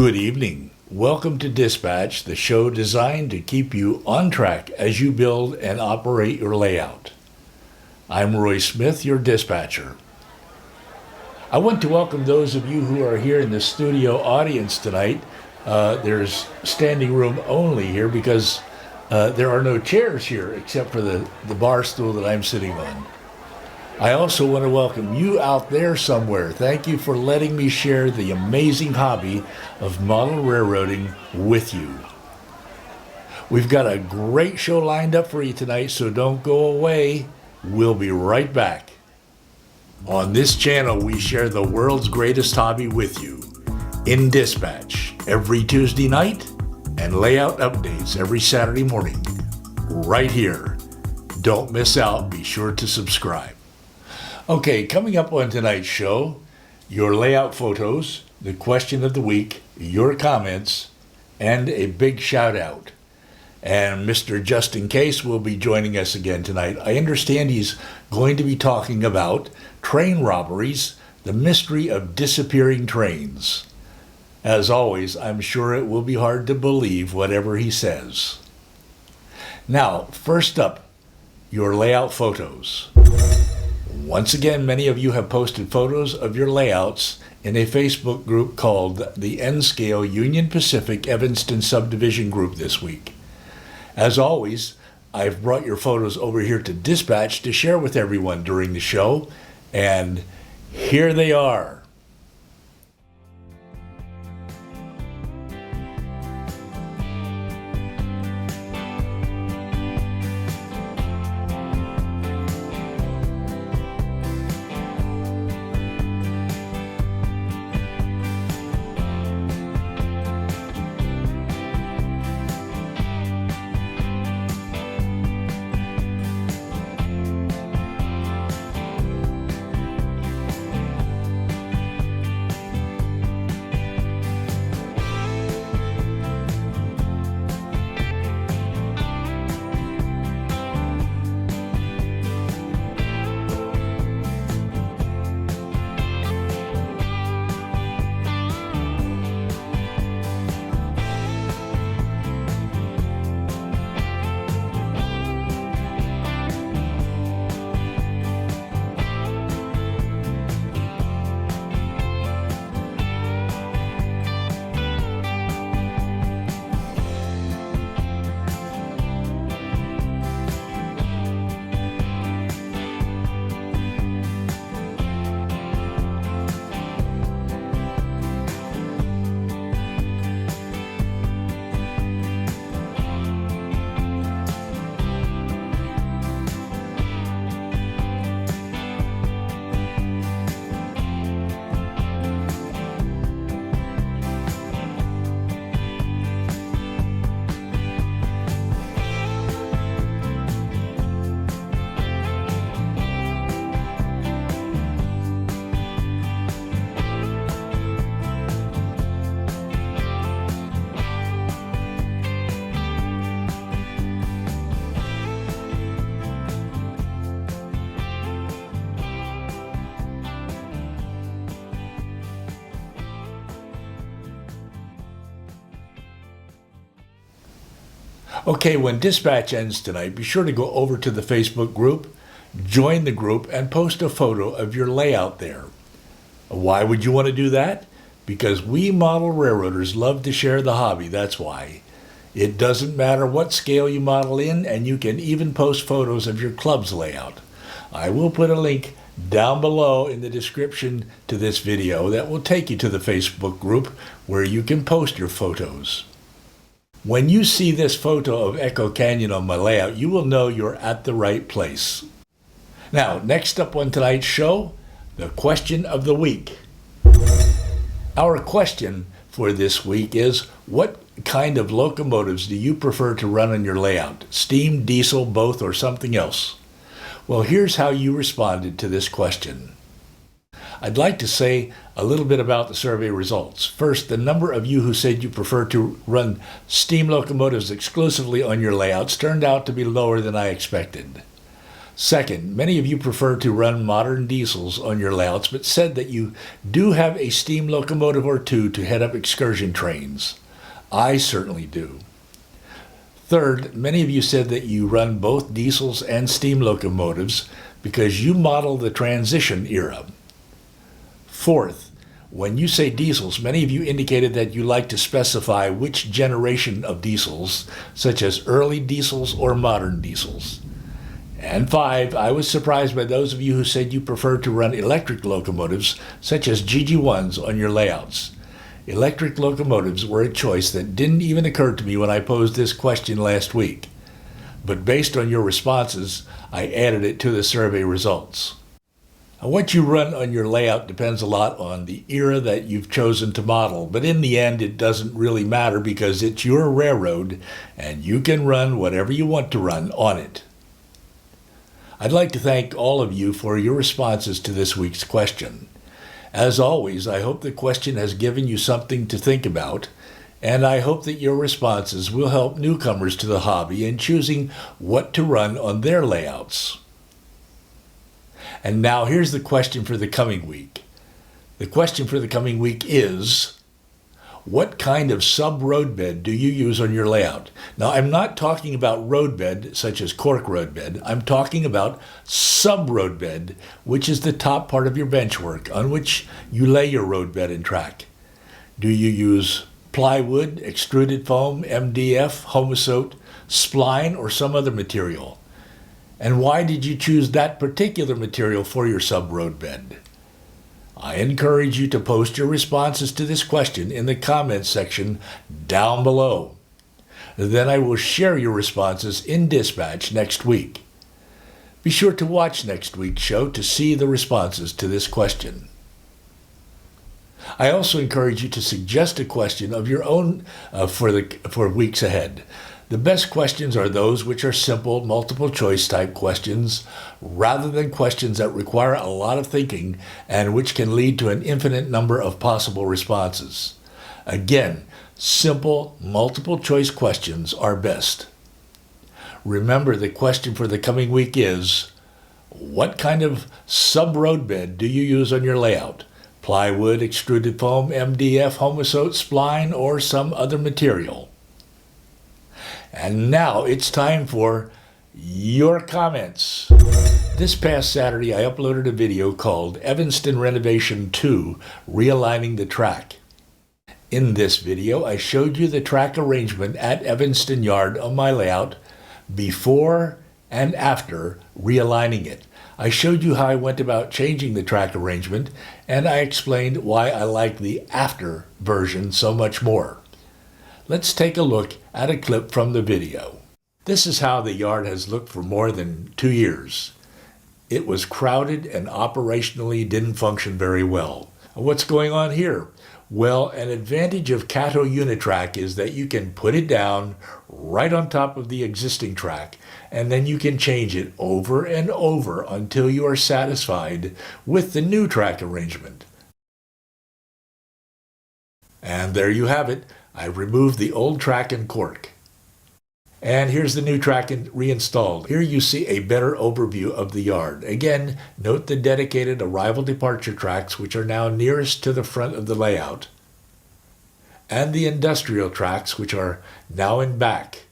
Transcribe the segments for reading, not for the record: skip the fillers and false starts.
Good evening. Welcome to Dispatch, the show designed to keep you on track as you build and operate your layout. I'm Roy Smith, your dispatcher. I want to welcome those of you who are here in the studio audience tonight. There's standing room only here because there are no chairs here except for the bar stool that I'm sitting on. I also want to welcome you out there somewhere. Thank you for letting me share the amazing hobby of model railroading with you. We've got a great show lined up for you tonight, so don't go away. We'll be right back. On this channel, we share the world's greatest hobby with you in Dispatch every Tuesday night and layout updates every Saturday morning right here. Don't miss out. Be sure to subscribe. Okay, coming up on tonight's show, your layout photos, the question of the week, your comments, and a big shout out. And Mr. Justin Case will be joining us again tonight. I understand he's going to be talking about train robberies, the mystery of disappearing trains. As always, I'm sure it will be hard to believe whatever he says. Now, first up, your layout photos. Once again, many of you have posted photos of your layouts in a Facebook group called the N-sca Union Pacific Evanston Subdivision group this week. As always, I've brought your photos over here to Dispatch to share with everyone during the show, and here they are. Okay, when Dispatch ends tonight, be sure to go over to the Facebook group, join the group, and post a photo of your layout there. Why would you want to do that? Because we model railroaders love to share the hobby, that's why. It doesn't matter what scale you model in, and you can even post photos of your club's layout. I will put a link down below in the description to this video that will take you to the Facebook group where you can post your photos. When you see this photo of Echo Canyon on my layout, you will know you're at the right place. Now, next up on tonight's show, the question of the week. Our question for this week is, what kind of locomotives do you prefer to run on your layout? Steam, diesel, both, or something else? Well, here's how you responded to this question. I'd like to say a little bit about the survey results. First, the number of you who said you prefer to run steam locomotives exclusively on your layouts turned out to be lower than I expected. Second, many of you prefer to run modern diesels on your layouts, but said that you do have a steam locomotive or two to head up excursion trains. I certainly do. Third, many of you said that you run both diesels and steam locomotives because you model the transition era. Fourth, when you say diesels, many of you indicated that you like to specify which generation of diesels, such as early diesels or modern diesels. And five, I was surprised by those of you who said you prefer to run electric locomotives, such as GG1s, on your layouts. Electric locomotives were a choice that didn't even occur to me when I posed this question last week. But based on your responses, I added it to the survey results. Now, what you run on your layout depends a lot on the era that you've chosen to model, but in the end it doesn't really matter because it's your railroad and you can run whatever you want to run on it. I'd like to thank all of you for your responses to this week's question. As always, I hope the question has given you something to think about, and I hope that your responses will help newcomers to the hobby in choosing what to run on their layouts. And now here's the question for the coming week. The question for the coming week is, what kind of sub-roadbed do you use on your layout? Now, I'm not talking about roadbed, such as cork roadbed. I'm talking about sub-roadbed, which is the top part of your benchwork on which you lay your roadbed and track. Do you use plywood, extruded foam, MDF, homosote, spline, or some other material? And why did you choose that particular material for your sub-roadbed? I encourage you to post your responses to this question in the comments section down below. Then I will share your responses in Dispatch next week. Be sure to watch next week's show to see the responses to this question. I also encourage you to suggest a question of your own for weeks ahead. The best questions are those which are simple, multiple-choice type questions, rather than questions that require a lot of thinking and which can lead to an infinite number of possible responses. Again, simple, multiple-choice questions are best. Remember, the question for the coming week is, what kind of sub-roadbed do you use on your layout? Plywood, extruded foam, MDF, homosote, spline, or some other material? And now it's time for your comments. This past Saturday, I uploaded a video called Evanston Renovation 2, Realigning the Track. In this video, I showed you the track arrangement at Evanston Yard on my layout before and after realigning it. I showed you how I went about changing the track arrangement, and I explained why I like the after version so much more. Let's take a look at a clip from the video. This is how the yard has looked for more than 2 years. It was crowded and operationally didn't function very well. What's going on here? Well, an advantage of Cato Unitrack is that you can put it down right on top of the existing track, and then you can change it over and over until you are satisfied with the new track arrangement. And there you have it. I've removed the old track and cork. And here's the new track reinstalled. Here you see a better overview of the yard. Again, note the dedicated arrival departure tracks, which are now nearest to the front of the layout, and the industrial tracks, which are now in back.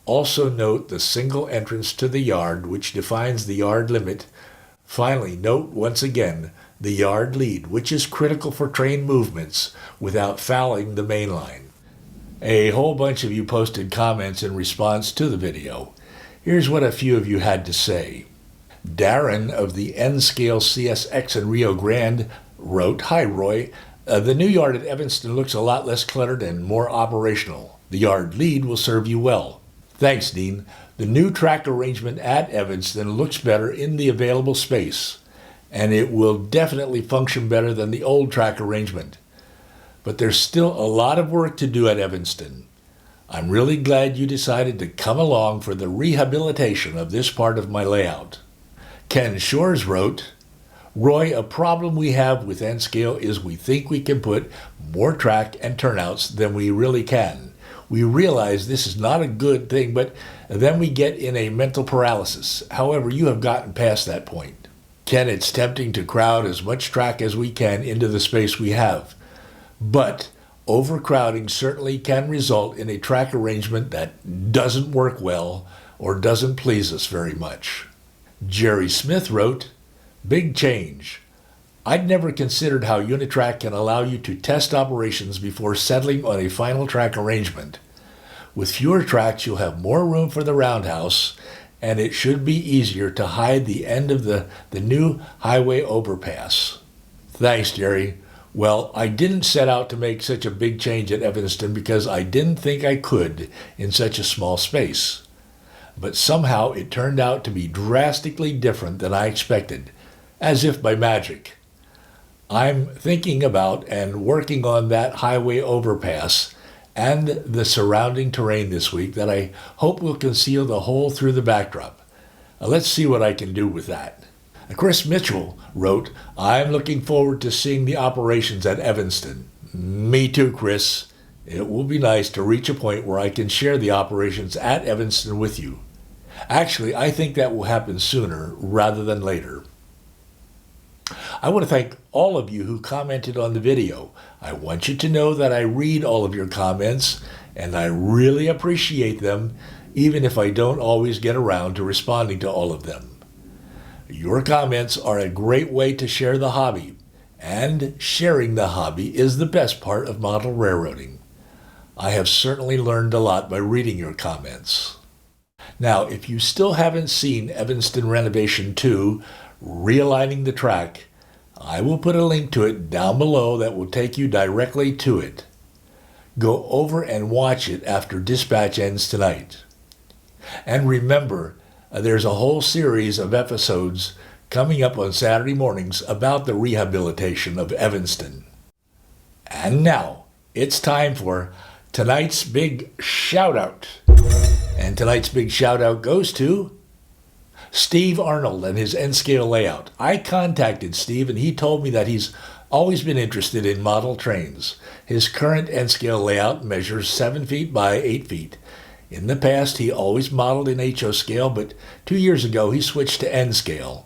Also note the single entrance to the yard, which defines the yard limit. Finally, note once again the yard lead, which is critical for train movements without fouling the main line. A whole bunch of you posted comments in response to the video. Here's what a few of you had to say. Darren of the N-sca CSX in Rio Grande wrote, "Hi Roy, the new yard at Evanston looks a lot less cluttered and more operational. The yard lead will serve you well." Thanks, Dean. The new track arrangement at Evanston looks better in the available space, and it will definitely function better than the old track arrangement. But there's still a lot of work to do at Evanston. I'm really glad you decided to come along for the rehabilitation of this part of my layout. Ken Shores wrote, "Roy, a problem we have with N-sca is we think we can put more track and turnouts than we really can. We realize this is not a good thing, but then we get in a mental paralysis. However, you have gotten past that point. Ken, it's tempting to crowd as much track as we can into the space we have. But overcrowding certainly can result in a track arrangement that doesn't work well or doesn't please us very much. Jerry Smith wrote, "Big change. I'd never considered how Unitrack can allow you to test operations before settling on a final track arrangement. With fewer tracks, you'll have more room for the roundhouse, and it should be easier to hide the end of the new highway overpass." Thanks, Jerry. Well, I didn't set out to make such a big change at Evanston because I didn't think I could in such a small space. But somehow it turned out to be drastically different than I expected, as if by magic. I'm thinking about and working on that highway overpass and the surrounding terrain this week that I hope will conceal the hole through the backdrop. Let's see what I can do with that. Chris Mitchell wrote, "I'm looking forward to seeing the operations at Evanston." Me too, Chris. It will be nice to reach a point where I can share the operations at Evanston with you. Actually, I think that will happen sooner rather than later. I want to thank all of you who commented on the video. I want you to know that I read all of your comments, and I really appreciate them, even if I don't always get around to responding to all of them. Your comments are a great way to share the hobby, and sharing the hobby is the best part of model railroading. I have certainly learned a lot by reading your comments. Now, if you still haven't seen Evanston Renovation 2, Realigning the Track, I will put a link to it down below that will take you directly to it. Go over and watch it after dispatch ends tonight. And remember, there's a whole series of episodes coming up on Saturday mornings about the rehabilitation of Evanston. And now, it's time for tonight's big shout-out. And tonight's big shout-out goes to Steve Arnold and his N-scale layout. I contacted Steve and he told me that he's always been interested in model trains. His current N-scale layout measures 7 feet by 8 feet. In the past, he always modeled in HO scale, but 2 years ago he switched to N-scale.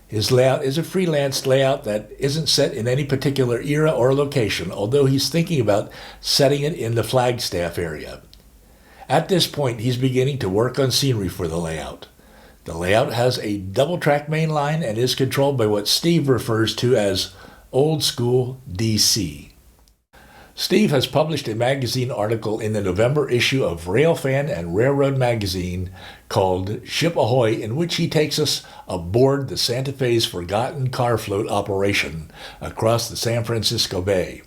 His layout is a freelance layout that isn't set in any particular era or location, although he's thinking about setting it in the Flagstaff area. At this point, he's beginning to work on scenery for the layout. The layout has a double-track main line and is controlled by what Steve refers to as old school DC. Steve has published a magazine article in the November issue of Railfan and Railroad magazine called Ship Ahoy, in which he takes us aboard the Santa Fe's forgotten car float operation across the San Francisco Bay.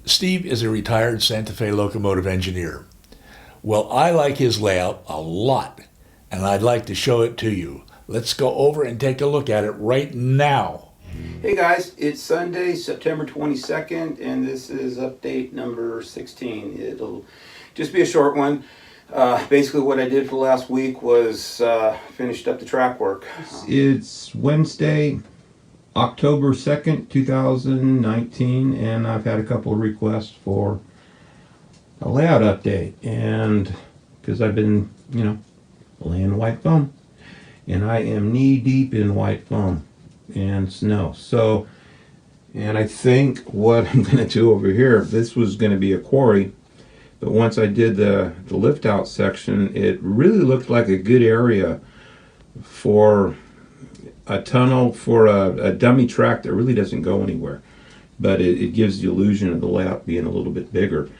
Steve is a retired Santa Fe locomotive engineer. Well, I like his layout a lot, and I'd like to show it to you. Let's go over and take a look at it right now. Hey guys, it's Sunday, September 22nd, and this is update number 16. It'll just be a short one. Basically what I did for last week was finished up the track work. It's Wednesday, October 2nd, 2019, and I've had a couple of requests for a layout update, and because I've been, laying white foam, and I am knee deep in white foam and snow. So, and I think what I'm going to do over here, this was going to be a quarry, but once I did the lift out section, it really looked like a good area for a tunnel for a dummy track that really doesn't go anywhere, but it gives the illusion of the layout being a little bit bigger.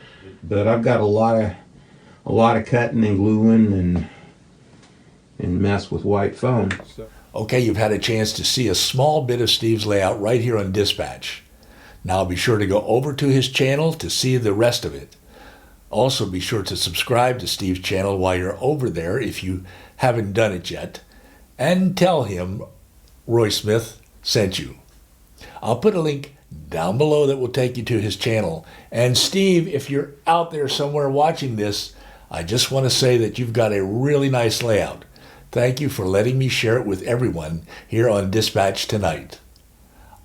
But I've got a lot of cutting and gluing and mess with white foam. Okay, you've had a chance to see a small bit of Steve's layout right here on Dispatch. Now be sure to go over to his channel to see the rest of it. Also be sure to subscribe to Steve's channel while you're over there if you haven't done it yet, and tell him Roy Smith sent you. I'll put a link down below that will take you to his channel. And Steve, if you're out there somewhere watching this, I just want to say that you've got a really nice layout. Thank you for letting me share it with everyone here on Dispatch tonight.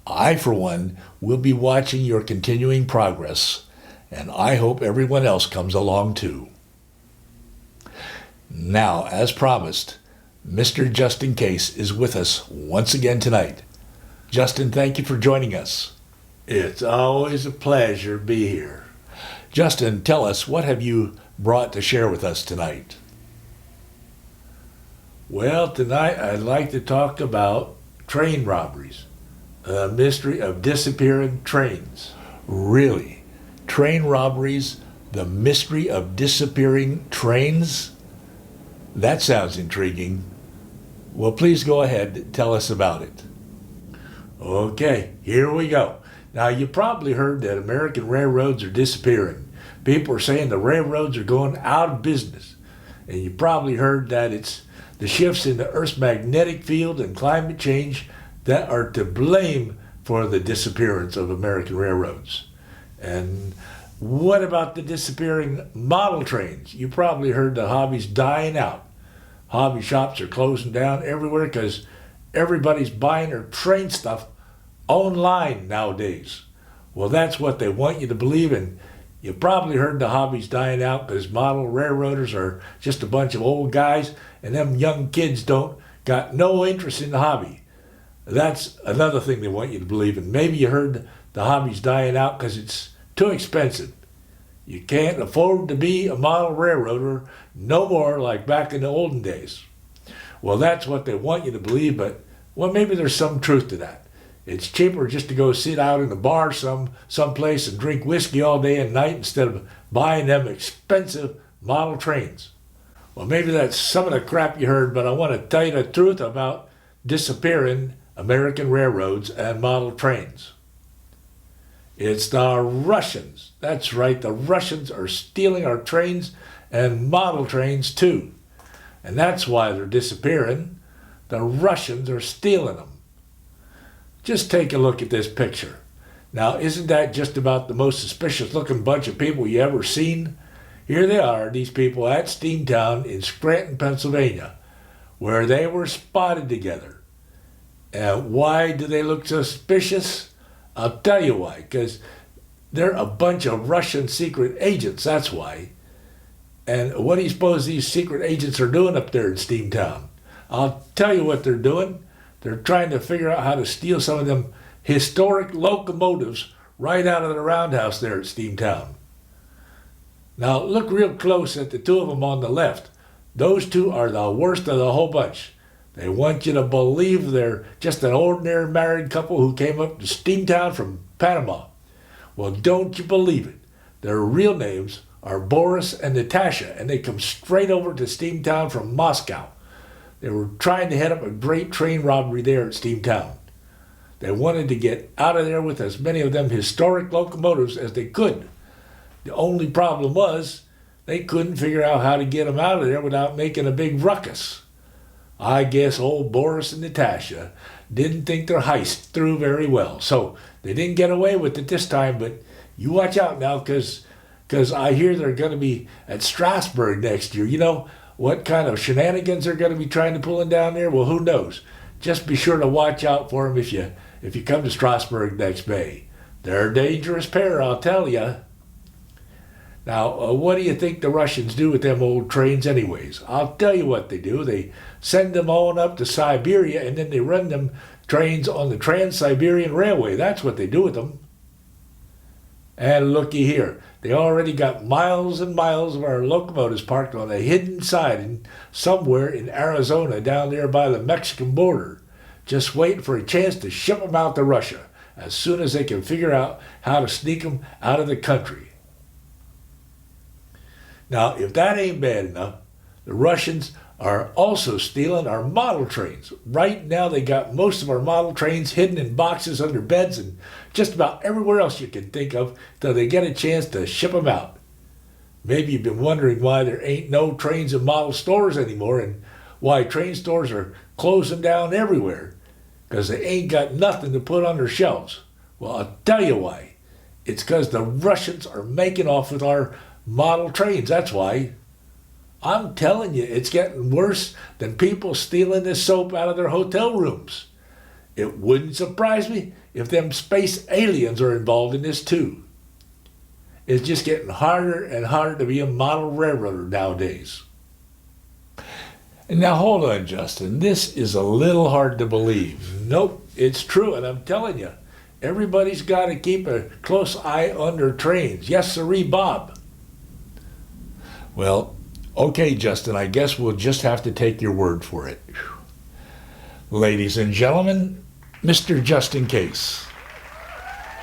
I, for one, will be watching your continuing progress, and I hope everyone else comes along too. Now, as promised, Mr. Justin Case is with us once again tonight. Justin, thank you for joining us. It's always a pleasure to be here. Justin, tell us, what have you brought to share with us tonight? Well, tonight I'd like to talk about train robberies, a mystery of disappearing trains. Really? Train robberies, the mystery of disappearing trains? That sounds intriguing. Well, please go ahead and tell us about it. Okay, here we go. Now, you probably heard that American railroads are disappearing. People are saying the railroads are going out of business. And you probably heard that it's the shifts in the Earth's magnetic field and climate change that are to blame for the disappearance of American railroads. And what about the disappearing model trains? You probably heard the hobby's dying out. Hobby shops are closing down everywhere because everybody's buying their train stuff online nowadays. Well, that's what they want you to believe, and you probably heard the hobby's dying out because model railroaders are just a bunch of old guys, and them young kids got no interest in the hobby. That's another thing they want you to believe in. Maybe you heard the hobby's dying out because it's too expensive. You can't afford to be a model railroader no more like back in the olden days. Well, that's what they want you to believe, but well, maybe there's some truth to that. It's cheaper just to go sit out in a bar someplace and drink whiskey all day and night instead of buying them expensive model trains. Well, maybe that's some of the crap you heard, but I want to tell you the truth about disappearing American railroads and model trains. It's the Russians. That's right, the Russians are stealing our trains and model trains too. And that's why they're disappearing. The Russians are stealing them. Just take a look at this picture. Now, isn't that just about the most suspicious looking bunch of people you ever seen? Here they are, these people at Steamtown in Scranton, Pennsylvania, where they were spotted together. And why do they look suspicious? I'll tell you why, because they're a bunch of Russian secret agents, that's why. And what do you suppose these secret agents are doing up there in Steamtown? I'll tell you what they're doing. They're trying to figure out how to steal some of them historic locomotives right out of the roundhouse there at Steamtown. Now, look real close at the two of them on the left. Those two are the worst of the whole bunch. They want you to believe they're just an ordinary married couple who came up to Steamtown from Panama. Well, don't you believe it. Their real names are Boris and Natasha, and they come straight over to Steamtown from Moscow. They were trying to head up a great train robbery there at Steamtown. They wanted to get out of there with as many of them historic locomotives as they could. The only problem was they couldn't figure out how to get them out of there without making a big ruckus. I guess old Boris and Natasha didn't think their heist through very well, so they didn't get away with it this time, but you watch out now because I hear they're going to be at Strasbourg next year. You know what kind of shenanigans they're going to be trying to pull in down there? Well, who knows? Just be sure to watch out for them if you come to Strasbourg next May. They're a dangerous pair, I'll tell you. Now, what do you think the Russians do with them old trains anyways? I'll tell you what they do. They send them on up to Siberia, and then they run them trains on the Trans-Siberian Railway. That's what they do with them. And looky here. They already got miles and miles of our locomotives parked on a hidden siding somewhere in Arizona down there by the Mexican border, just waiting for a chance to ship them out to Russia as soon as they can figure out how to sneak them out of the country. Now, if that ain't bad enough, the Russians are also stealing our model trains. Right now, they got most of our model trains hidden in boxes under beds and just about everywhere else you can think of till they get a chance to ship them out. Maybe you've been wondering why there ain't no trains in model stores anymore and why train stores are closing down everywhere, because they ain't got nothing to put on their shelves. Well, I'll tell you why. It's because the Russians are making off with our model trains, that's why. I'm telling you, it's getting worse than people stealing the soap out of their hotel rooms. It wouldn't surprise me if them space aliens are involved in this too. It's just getting harder and harder to be a model railroader nowadays. And now hold on, Justin. This is a little hard to believe. Nope, it's true, and I'm telling you, everybody's got to keep a close eye on their trains. Yes, sirree, Bob. Well, okay, Justin, I guess we'll just have to take your word for it. Ladies and gentlemen, Mr. Justin Case.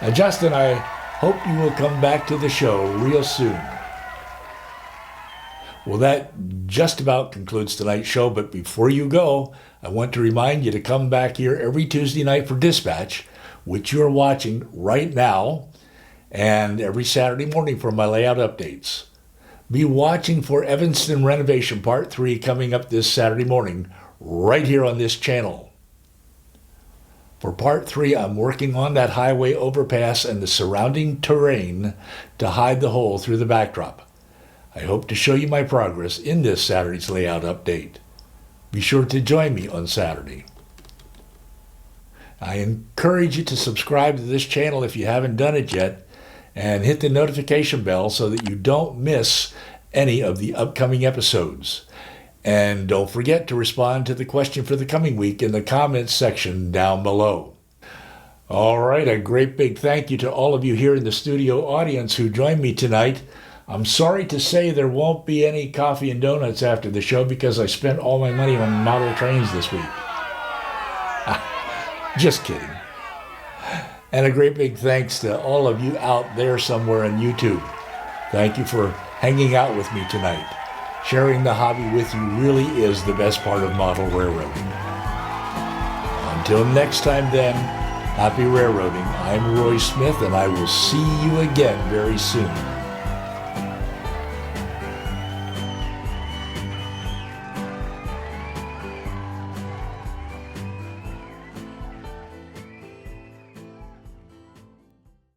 Now, Justin, I hope you will come back to the show real soon. Well, that just about concludes tonight's show, but before you go, I want to remind you to come back here every Tuesday night for Dispatch, which you're watching right now, and every Saturday morning for my layout updates. Be watching for Evanston Renovation Part 3 coming up this Saturday morning, right here on this channel. For Part 3, I'm working on that highway overpass and the surrounding terrain to hide the hole through the backdrop. I hope to show you my progress in this Saturday's layout update. Be sure to join me on Saturday. I encourage you to subscribe to this channel if you haven't done it yet, and hit the notification bell so that you don't miss any of the upcoming episodes. And don't forget to respond to the question for the coming week in the comments section down below. All right, a great big thank you to all of you here in the studio audience who joined me tonight. I'm sorry to say there won't be any coffee and donuts after the show because I spent all my money on model trains this week. Just kidding. And a great big thanks to all of you out there somewhere on YouTube. Thank you for hanging out with me tonight. Sharing the hobby with you really is the best part of model railroading. Until next time then, happy railroading. I'm Roy Smith, and I will see you again very soon.